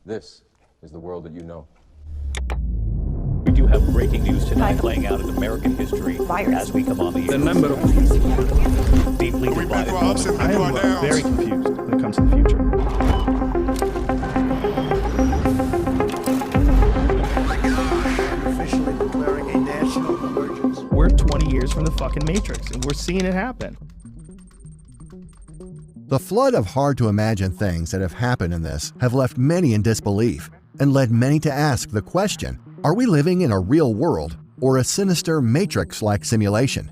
This is the world that you know. We do have breaking news tonight playing out in American history as we come on the air. The number of Deeply divided. I am very confused when it comes to the future. Officially declaring a national emergency. We're 20 years from the fucking Matrix, and we're seeing it happen. The flood of hard-to-imagine things that have happened in this have left many in disbelief and led many to ask the question, are we living in a real world or a sinister Matrix-like simulation?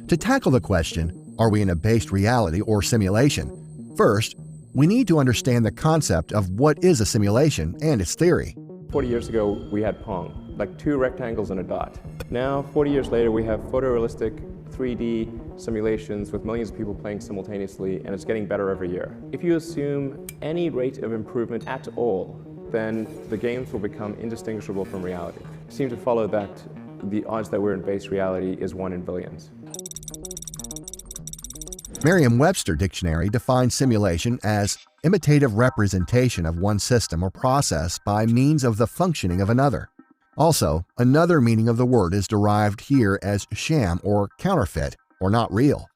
To tackle the question, are we in a based reality or simulation? First, we need to understand the concept of what is a simulation and its theory. 40 years ago, we had Pong, like two rectangles and a dot. Now, 40 years later, we have photorealistic 3D simulations with millions of people playing simultaneously, and it's getting better every year. If you assume any rate of improvement at all, then the games will become indistinguishable from reality. It seems to follow that the odds that we're in base reality is 1 in billions. Merriam-Webster dictionary defines simulation as imitative representation of one system or process by means of the functioning of another. Also, another meaning of the word is derived here as sham or counterfeit or not real.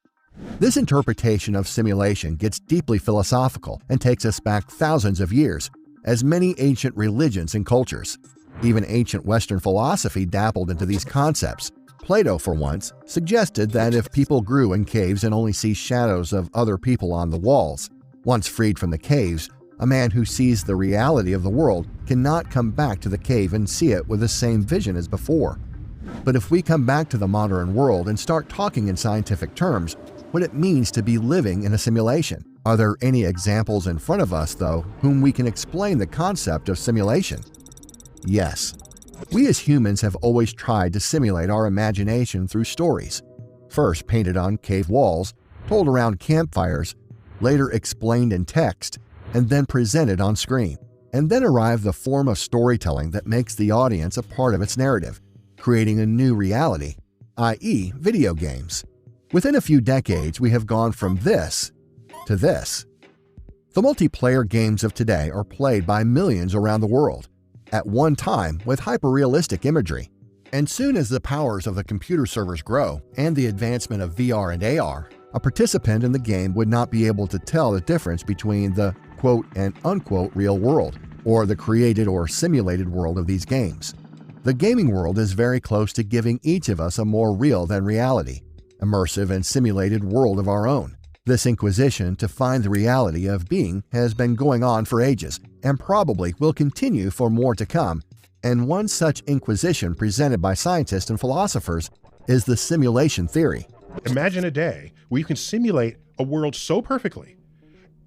This interpretation of simulation gets deeply philosophical and takes us back thousands of years, as many ancient religions and cultures. Even ancient Western philosophy dabbled into these concepts. Plato, for once, suggested that if people grew in caves and only see shadows of other people on the walls, once freed from the caves, a man who sees the reality of the world cannot come back to the cave and see it with the same vision as before. But if we come back to the modern world and start talking in scientific terms, what it means to be living in a simulation. Are there any examples in front of us, though, whom we can explain the concept of simulation? Yes. We as humans have always tried to simulate our imagination through stories. First painted on cave walls, told around campfires, later explained in text, and then presented on screen. And then arrived the form of storytelling that makes the audience a part of its narrative, creating a new reality, i.e. video games. Within a few decades, we have gone from this to this. The multiplayer games of today are played by millions around the world, at one time with hyper-realistic imagery. And soon as the powers of the computer servers grow and the advancement of VR and AR, a participant in the game would not be able to tell the difference between the quote and unquote real world, or the created or simulated world of these games. The gaming world is very close to giving each of us a more real than reality, immersive and simulated world of our own. This inquisition to find the reality of being has been going on for ages and probably will continue for more to come, and one such inquisition presented by scientists and philosophers is the simulation theory. Imagine a day where you can simulate a world so perfectly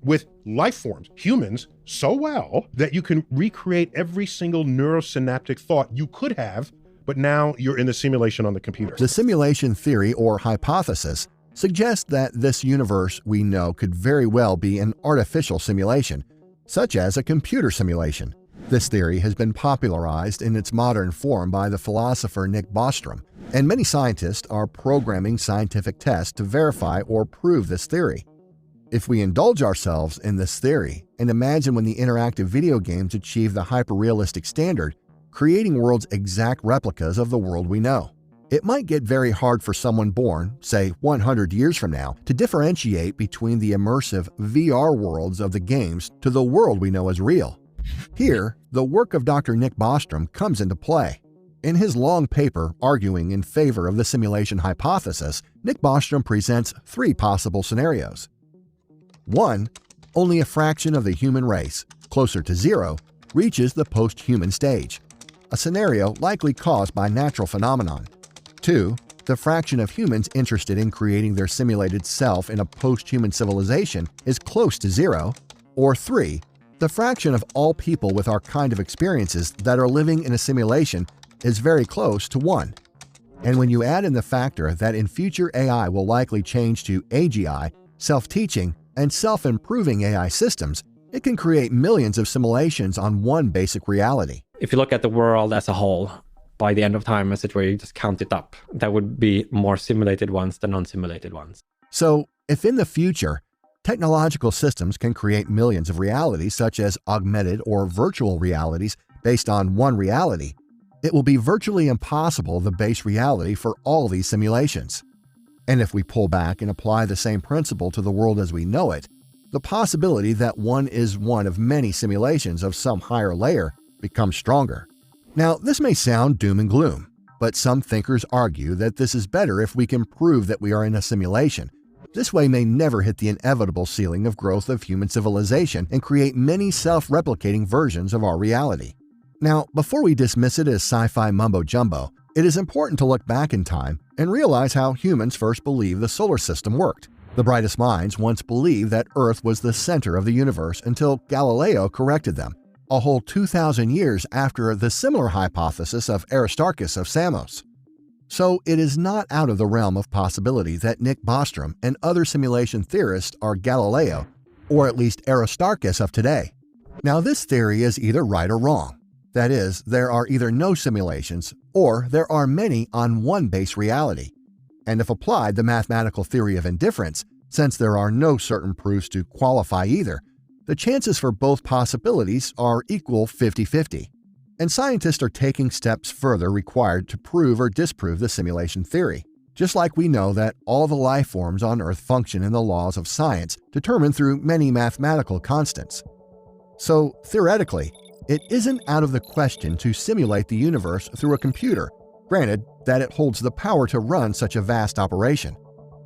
with life forms, humans, so well that you can recreate every single neurosynaptic thought you could have, but now you're in the simulation on the computer. The simulation theory or hypothesis suggests that this universe we know could very well be an artificial simulation, such as a computer simulation. This theory has been popularized in its modern form by the philosopher Nick Bostrom, and many scientists are programming scientific tests to verify or prove this theory. If we indulge ourselves in this theory and imagine when the interactive video games achieve the hyper-realistic standard, creating worlds exact replicas of the world we know, it might get very hard for someone born, say 100 years from now, to differentiate between the immersive VR worlds of the games to the world we know as real. Here, the work of Dr. Nick Bostrom comes into play. In his long paper arguing in favor of the simulation hypothesis, Nick Bostrom presents 3 possible scenarios. 1. Only a fraction of the human race, closer to 0, reaches the post-human stage, a scenario likely caused by natural phenomenon. 2. The fraction of humans interested in creating their simulated self in a post-human civilization is close to 0. Or 3. The fraction of all people with our kind of experiences that are living in a simulation is very close to 1. And when you add in the factor that in future AI will likely change to AGI, self-teaching, and self-improving AI systems, it can create millions of simulations on one basic reality. If you look at the world as a whole, by the end of time, as it were, you just count it up. That would be more simulated ones than non-simulated ones. So, if in the future, Technological systems can create millions of realities, such as augmented or virtual realities based on one reality. It will be virtually impossible to base reality for all these simulations. And if we pull back and apply the same principle to the world as we know it, the possibility that one is one of many simulations of some higher layer becomes stronger. Now, this may sound doom and gloom, but some thinkers argue that this is better if we can prove that we are in a simulation. This way may never hit the inevitable ceiling of growth of human civilization and create many self-replicating versions of our reality. Now, before we dismiss it as sci-fi mumbo-jumbo, it is important to look back in time and realize how humans first believed the solar system worked. The brightest minds once believed that Earth was the center of the universe until Galileo corrected them, a whole 2,000 years after the similar hypothesis of Aristarchus of Samos. So it is not out of the realm of possibility that Nick Bostrom and other simulation theorists are Galileo, or at least Aristarchus of today. Now, this theory is either right or wrong. That is, there are either no simulations, or there are many on one base reality. And if applied the mathematical theory of indifference, since there are no certain proofs to qualify either, the chances for both possibilities are equal 50-50. And scientists are taking steps further required to prove or disprove the simulation theory, just like we know that all the life forms on Earth function in the laws of science determined through many mathematical constants. So, theoretically, it isn't out of the question to simulate the universe through a computer, granted that it holds the power to run such a vast operation.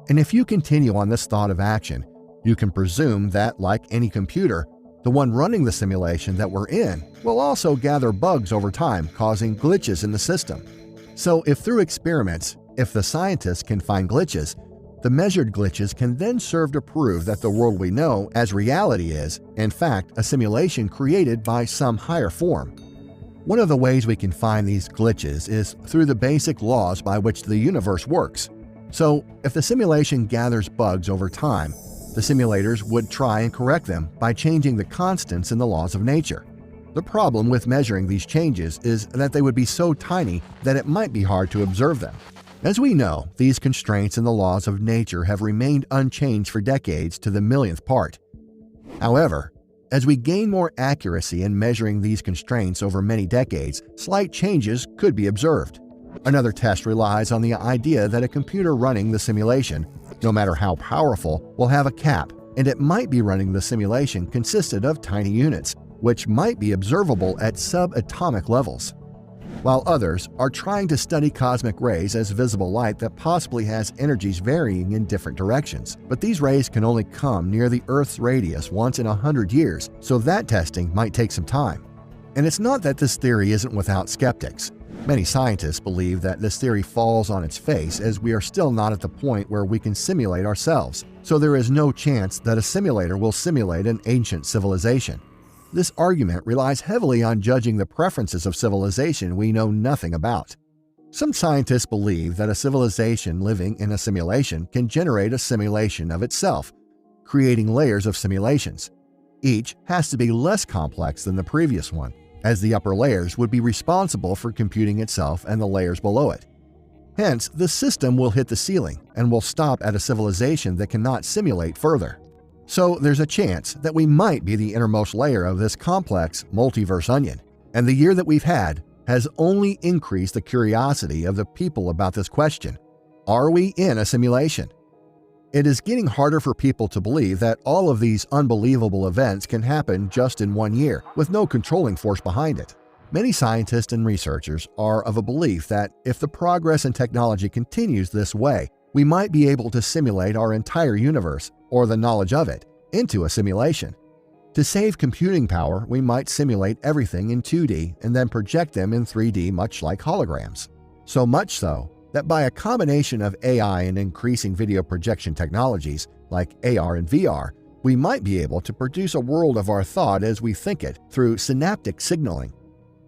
And if you continue on this thought of action, you can presume that, like any computer, the one running the simulation that we're in will also gather bugs over time, causing glitches in the system. So if through experiments, if the scientists can find glitches, the measured glitches can then serve to prove that the world we know as reality is, in fact, a simulation created by some higher form. One of the ways we can find these glitches is through the basic laws by which the universe works. So if the simulation gathers bugs over time, the simulators would try and correct them by changing the constants in the laws of nature. The problem with measuring these changes is that they would be so tiny that it might be hard to observe them. As we know, these constraints in the laws of nature have remained unchanged for decades to the millionth part. However, as we gain more accuracy in measuring these constraints over many decades, slight changes could be observed. Another test relies on the idea that a computer running the simulation, no matter how powerful, will have a cap, and it might be running the simulation consisted of tiny units, which might be observable at subatomic levels, while others are trying to study cosmic rays as visible light that possibly has energies varying in different directions. But these rays can only come near the Earth's radius once in 100 years, so that testing might take some time. And it's not that this theory isn't without skeptics. Many scientists believe that this theory falls on its face, as we are still not at the point where we can simulate ourselves, so there is no chance that a simulator will simulate an ancient civilization. This argument relies heavily on judging the preferences of civilization we know nothing about. Some scientists believe that a civilization living in a simulation can generate a simulation of itself, creating layers of simulations. Each has to be less complex than the previous one, as the upper layers would be responsible for computing itself and the layers below it. Hence, the system will hit the ceiling and will stop at a civilization that cannot simulate further. So there's a chance that we might be the innermost layer of this complex multiverse onion, and the year that we've had has only increased the curiosity of the people about this question. Are we in a simulation? It is getting harder for people to believe that all of these unbelievable events can happen just in 1 year, with no controlling force behind it. Many scientists and researchers are of a belief that if the progress in technology continues this way, we might be able to simulate our entire universe, or the knowledge of it, into a simulation. To save computing power, we might simulate everything in 2D and then project them in 3D, much like holograms. So much so that by a combination of AI and increasing video projection technologies like AR and VR, we might be able to produce a world of our thought as we think it through synaptic signaling.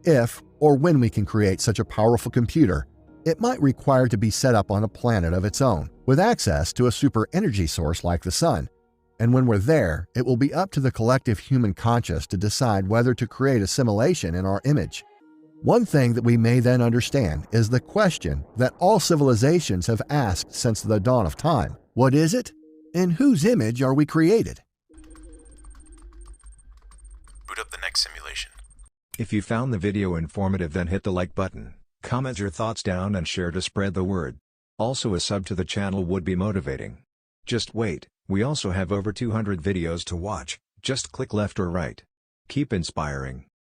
If or when we can create such a powerful computer, it might require to be set up on a planet of its own, with access to a super energy source like the sun. And when we're there, it will be up to the collective human conscious to decide whether to create a simulation in our image. One thing that we may then understand is the question that all civilizations have asked since the dawn of time. What is it? In whose image are we created? Boot up the next simulation. If you found the video informative, then hit the like button, comment your thoughts down and share to spread the word. Also, a sub to the channel would be motivating. Just wait, we also have over 200 videos to watch, just click left or right. Keep inspiring.